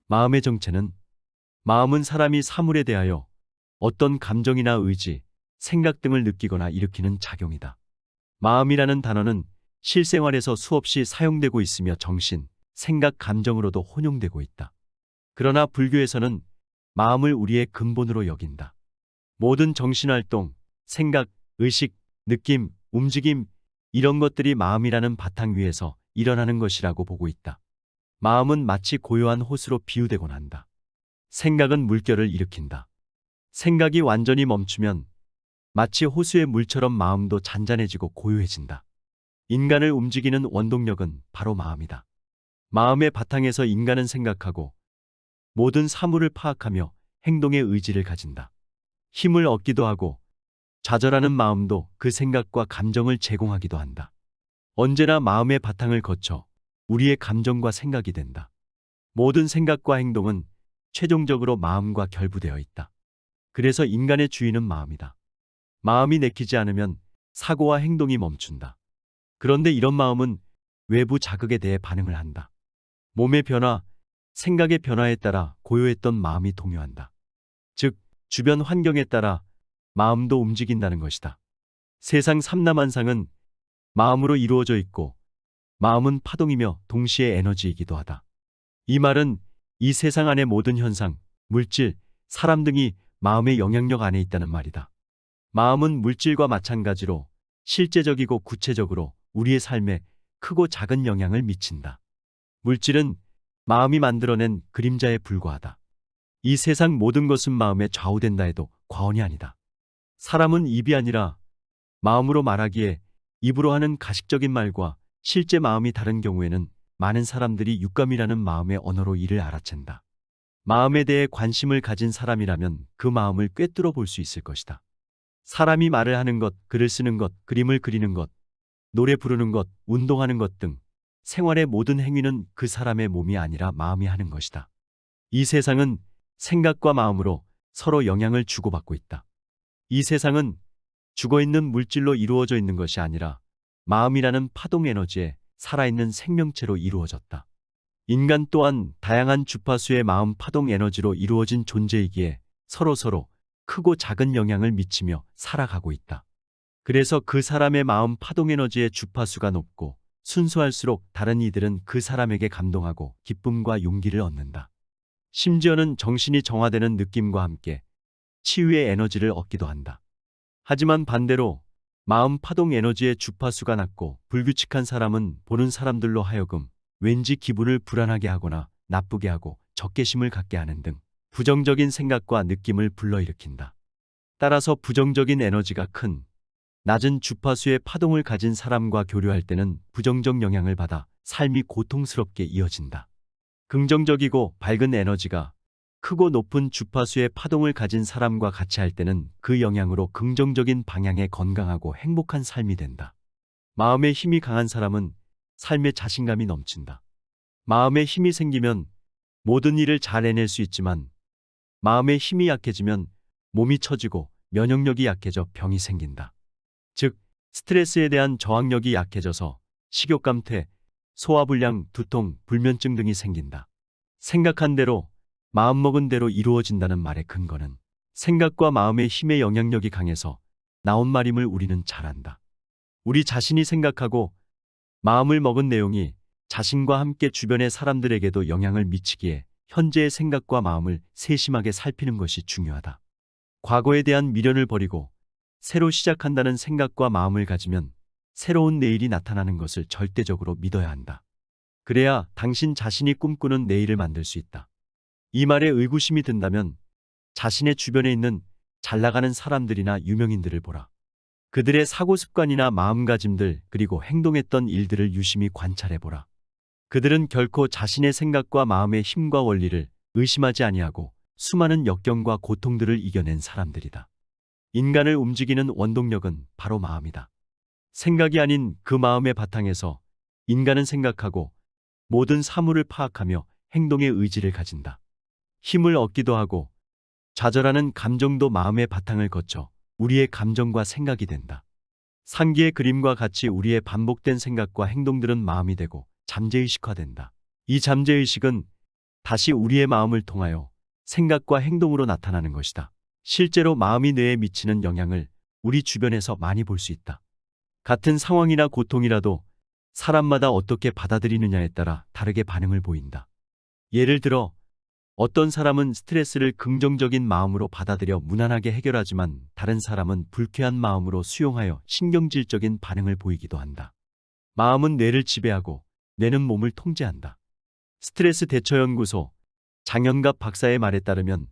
마음의 정체는 마음은 사람이 사물에 대하여 어떤 감정이나 의지, 생각 등을 느끼거나 일으키는 작용이다. 마음이라는 단어는 실생활에서 수없이 사용되고 있으며 정신, 생각, 감정으로도 혼용되고 있다. 그러나 불교에서는 마음을 우리의 근본으로 여긴다. 모든 정신활동, 생각, 의식, 느낌, 움직임 이런 것들이 마음이라는 바탕 위에서 일어나는 것이라고 보고 있다. 마음은 마치 고요한 호수로 비유되곤 한다. 생각은 물결을 일으킨다. 생각이 완전히 멈추면 마치 호수의 물처럼 마음도 잔잔해지고 고요해진다. 인간을 움직이는 원동력은 바로 마음이다. 마음의 바탕에서 인간은 생각하고 모든 사물을 파악하며 행동의 의지를 가진다. 힘을 얻기도 하고 좌절하는 마음도 그 생각과 감정을 제공하기도 한다. 언제나 마음의 바탕을 거쳐 우리의 감정과 생각이 된다. 모든 생각과 행동은 최종적으로 마음과 결부되어 있다. 그래서 인간의 주인은 마음이다. 마음이 내키지 않으면 사고와 행동이 멈춘다. 그런데 이런 마음은 외부 자극에 대해 반응을 한다. 몸의 변화, 생각의 변화에 따라 고요했던 마음이 동요한다. 즉, 주변 환경에 따라 마음도 움직인다는 것이다. 세상 삼라만상은 마음으로 이루어져 있고 마음은 파동이며 동시에 에너지이기도 하다. 이 말은 이 세상 안의 모든 현상, 물질, 사람 등이 마음의 영향력 안에 있다는 말이다. 마음은 물질과 마찬가지로 실제적이고 구체적으로 우리의 삶에 크고 작은 영향을 미친다. 물질은 마음이 만들어낸 그림자에 불과하다. 이 세상 모든 것은 마음에 좌우된다 해도 과언이 아니다. 사람은 입이 아니라 마음으로 말하기에 입으로 하는 가식적인 말과 실제 마음이 다른 경우에는 많은 사람들이 육감이라는 마음의 언어로 이를 알아챈다. 마음에 대해 관심을 가진 사람이라면 그 마음을 꿰뚫어 볼 수 있을 것이다. 사람이 말을 하는 것, 글을 쓰는 것, 그림을 그리는 것, 노래 부르는 것, 운동하는 것 등 생활의 모든 행위는 그 사람의 몸이 아니라 마음이 하는 것이다. 이 세상은 생각과 마음으로 서로 영향을 주고받고 있다. 이 세상은 죽어있는 물질로 이루어져 있는 것이 아니라 마음이라는 파동 에너지에 살아있는 생명체로 이루어졌다. 인간 또한 다양한 주파수의 마음 파동 에너지로 이루어진 존재이기에 서로 크고 작은 영향을 미치며 살아가고 있다. 그래서 그 사람의 마음 파동 에너지의 주파수가 높고 순수할수록 다른 이들은 그 사람에게 감동하고 기쁨과 용기를 얻는다. 심지어는 정신이 정화되는 느낌과 함께 치유의 에너지를 얻기도 한다. 하지만 반대로 마음 파동 에너지의 주파수가 낮고 불규칙한 사람은 보는 사람들로 하여금 왠지 기분을 불안하게 하거나 나쁘게 하고 적개심을 갖게 하는 등 부정적인 생각과 느낌을 불러일으킨다. 따라서 부정적인 에너지가 큰 낮은 주파수의 파동을 가진 사람과 교류할 때는 부정적 영향을 받아 삶이 고통스럽게 이어진다. 긍정적이고 밝은 에너지가 크고 높은 주파수의 파동을 가진 사람과 같이 할 때는 그 영향으로 긍정적인 방향의 건강하고 행복한 삶이 된다. 마음의 힘이 강한 사람은 삶에 자신감이 넘친다. 마음에 힘이 생기면 모든 일을 잘 해낼 수 있지만 마음의 힘이 약해지면 몸이 처지고 면역력이 약해져 병이 생긴다. 즉, 스트레스에 대한 저항력이 약해져서 식욕감퇴, 소화불량, 두통, 불면증 등이 생긴다. 생각한 대로 마음먹은 대로 이루어진다는 말의 근거는 생각과 마음의 힘의 영향력이 강해서 나온 말임을 우리는 잘 안다. 우리 자신이 생각하고 마음을 먹은 내용이 자신과 함께 주변의 사람들에게도 영향을 미치기에 현재의 생각과 마음을 세심하게 살피는 것이 중요하다. 과거에 대한 미련을 버리고 새로 시작한다는 생각과 마음을 가지면 새로운 내일이 나타나는 것을 절대적으로 믿어야 한다. 그래야 당신 자신이 꿈꾸는 내일을 만들 수 있다. 이 말에 의구심이 든다면 자신의 주변에 있는 잘나가는 사람들이나 유명인들을 보라. 그들의 사고 습관이나 마음가짐들 그리고 행동했던 일들을 유심히 관찰해보라. 그들은 결코 자신의 생각과 마음의 힘과 원리를 의심하지 아니하고 수많은 역경과 고통들을 이겨낸 사람들이다. 인간을 움직이는 원동력은 바로 마음이다. 생각이 아닌 그 마음의 바탕에서 인간은 생각하고 모든 사물을 파악하며 행동의 의지를 가진다. 힘을 얻기도 하고 좌절하는 감정도 마음의 바탕을 거쳐 우리의 감정과 생각이 된다. 상기의 그림과 같이 우리의 반복된 생각과 행동들은 마음이 되고 잠재의식화된다. 이 잠재의식은 다시 우리의 마음을 통하여 생각과 행동으로 나타나는 것이다. 실제로 마음이 뇌에 미치는 영향을 우리 주변에서 많이 볼 수 있다. 같은 상황이나 고통이라도 사람마다 어떻게 받아들이느냐에 따라 다르게 반응을 보인다. 예를 들어 어떤 사람은 스트레스를 긍정적인 마음으로 받아들여 무난하게 해결하지만 다른 사람은 불쾌한 마음으로 수용하여 신경질적인 반응을 보이기도 한다. 마음은 뇌를 지배하고 뇌는 몸을 통제한다. 스트레스 대처연구소 장연갑 박사의 말에 따르면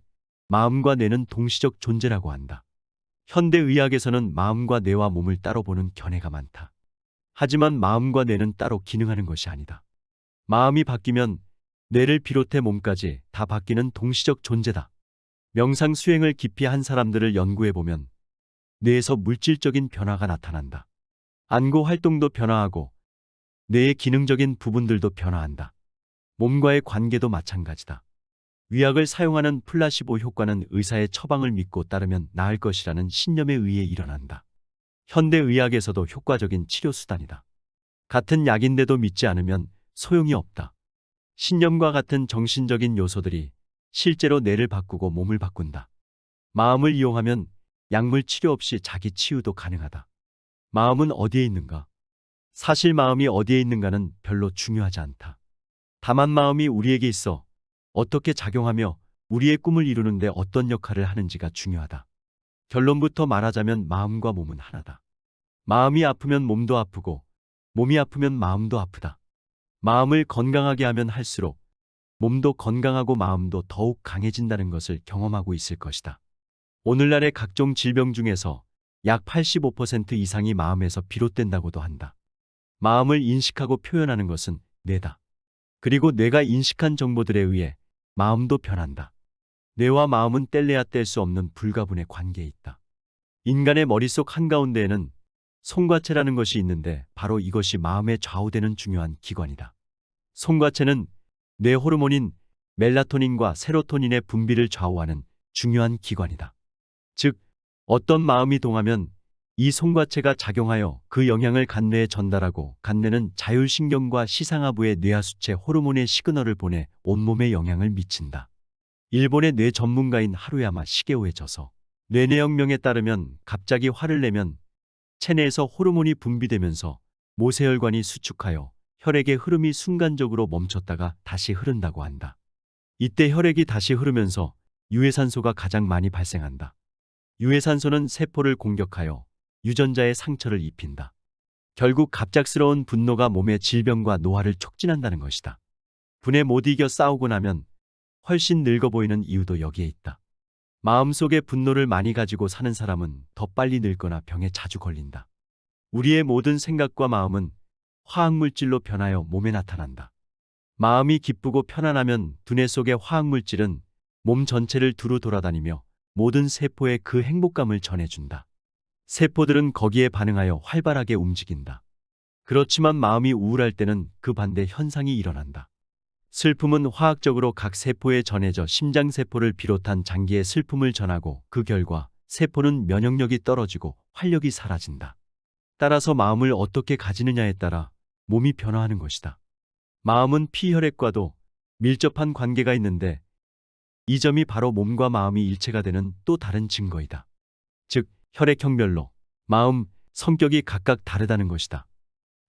마음과 뇌는 동시적 존재라고 한다. 현대의학에서는 마음과 뇌와 몸을 따로 보는 견해가 많다. 하지만 마음과 뇌는 따로 기능하는 것이 아니다. 마음이 바뀌면 뇌를 비롯해 몸까지 다 바뀌는 동시적 존재다. 명상 수행을 깊이 한 사람들을 연구해보면 뇌에서 물질적인 변화가 나타난다. 안구 활동도 변화하고 뇌의 기능적인 부분들도 변화한다. 몸과의 관계도 마찬가지다. 위약을 사용하는 플라시보 효과는 의사의 처방을 믿고 따르면 나을 것이라는 신념에 의해 일어난다. 현대의학에서도 효과적인 치료 수단이다. 같은 약인데도 믿지 않으면 소용이 없다. 신념과 같은 정신적인 요소들이 실제로 뇌를 바꾸고 몸을 바꾼다. 마음을 이용하면 약물 치료 없이 자기 치유도 가능하다. 마음은 어디에 있는가? 사실 마음이 어디에 있는가는 별로 중요하지 않다. 다만 마음이 우리에게 있어 어떻게 작용하며 우리의 꿈을 이루는데 어떤 역할을 하는지가 중요하다. 결론부터 말하자면 마음과 몸은 하나다. 마음이 아프면 몸도 아프고 몸이 아프면 마음도 아프다. 마음을 건강하게 하면 할수록 몸도 건강하고 마음도 더욱 강해진다는 것을 경험하고 있을 것이다. 오늘날의 각종 질병 중에서 약 85% 이상이 마음에서 비롯된다고도 한다. 마음을 인식하고 표현하는 것은 뇌다. 그리고 뇌가 인식한 정보들에 의해 마음도 변한다. 뇌와 마음은 뗄래야 뗄 수 없는 불가분의 관계에 있다. 인간의 머릿속 한가운데에는 송과체라는 것이 있는데 바로 이것이 마음에 좌우되는 중요한 기관이다. 송과체는 뇌 호르몬인 멜라토닌과 세로토닌의 분비를 좌우하는 중요한 기관이다. 즉, 어떤 마음이 동하면 이 송과체가 작용하여 그 영향을 간뇌에 전달하고 간뇌는 자율신경과 시상하부의 뇌하수체 호르몬의 시그널을 보내 온몸에 영향을 미친다. 일본의 뇌 전문가인 하루야마 시게오의 저서 뇌내혁명에 따르면 갑자기 화를 내면 체내에서 호르몬이 분비되면서 모세혈관이 수축하여 혈액의 흐름이 순간적으로 멈췄다가 다시 흐른다고 한다. 이때 혈액이 다시 흐르면서 유해산소가 가장 많이 발생한다. 유해산소는 세포를 공격하여 유전자에 상처를 입힌다. 결국 갑작스러운 분노가 몸의 질병과 노화를 촉진한다는 것이다. 분에 못 이겨 싸우고 나면 훨씬 늙어 보이는 이유도 여기에 있다. 마음속에 분노를 많이 가지고 사는 사람은 더 빨리 늙거나 병에 자주 걸린다. 우리의 모든 생각과 마음은 화학물질로 변하여 몸에 나타난다. 마음이 기쁘고 편안하면 두뇌 속의 화학물질은 몸 전체를 두루 돌아다니며 모든 세포에 그 행복감을 전해준다. 세포들은 거기에 반응하여 활발하게 움직인다. 그렇지만 마음이 우울할 때는 그 반대 현상이 일어난다. 슬픔은 화학적으로 각 세포에 전해져 심장세포를 비롯한 장기에 슬픔을 전하고 그 결과 세포는 면역력이 떨어지고 활력이 사라진다. 따라서 마음을 어떻게 가지느냐에 따라 몸이 변화하는 것이다. 마음은 피혈액과도 밀접한 관계가 있는데 이 점이 바로 몸과 마음이 일체가 되는 또 다른 증거이다. 즉, 혈액형별로 마음, 성격이 각각 다르다는 것이다.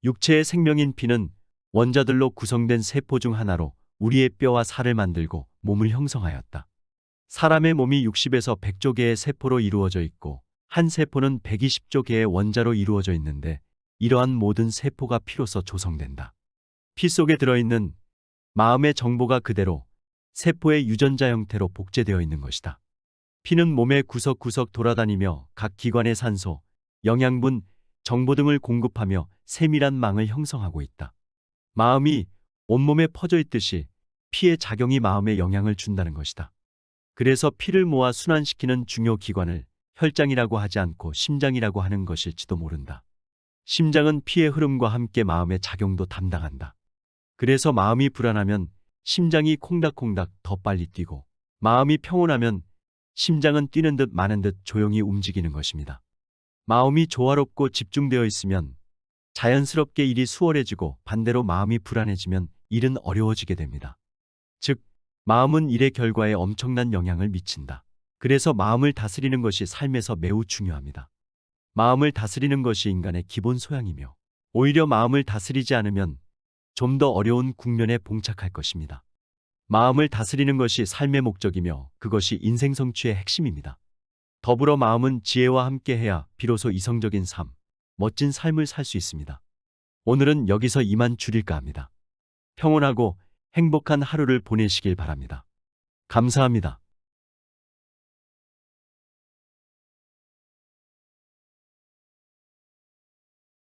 육체의 생명인 피는 원자들로 구성된 세포 중 하나로 우리의 뼈와 살을 만들고 몸을 형성하였다. 사람의 몸이 60에서 100조 개의 세포로 이루어져 있고 한 세포는 120조 개의 원자로 이루어져 있는데 이러한 모든 세포가 피로서 조성된다. 피 속에 들어있는 마음의 정보가 그대로 세포의 유전자 형태로 복제되어 있는 것이다. 피는 몸의 구석구석 돌아다니며 각 기관의 산소, 영양분, 정보 등을 공급하며 세밀한 망을 형성하고 있다. 마음이 온몸에 퍼져 있듯이 피의 작용이 마음에 영향을 준다는 것이다. 그래서 피를 모아 순환시키는 중요 기관을 혈장이라고 하지 않고 심장이라고 하는 것일지도 모른다. 심장은 피의 흐름과 함께 마음의 작용도 담당한다. 그래서 마음이 불안하면 심장이 콩닥콩닥 더 빨리 뛰고 마음이 평온하면 심장은 뛰는 듯 마는 듯 조용히 움직이는 것입니다. 마음이 조화롭고 집중되어 있으면 자연스럽게 일이 수월해지고 반대로 마음이 불안해지면 일은 어려워지게 됩니다. 즉, 마음은 일의 결과에 엄청난 영향을 미친다. 그래서 마음을 다스리는 것이 삶에서 매우 중요합니다. 마음을 다스리는 것이 인간의 기본 소양이며 오히려 마음을 다스리지 않으면 좀 더 어려운 국면에 봉착할 것입니다. 마음을 다스리는 것이 삶의 목적이며 그것이 인생 성취의 핵심입니다. 더불어 마음은 지혜와 함께해야 비로소 이성적인 삶, 멋진 삶을 살 수 있습니다. 오늘은 여기서 이만 줄일까 합니다. 평온하고 행복한 하루를 보내시길 바랍니다. 감사합니다.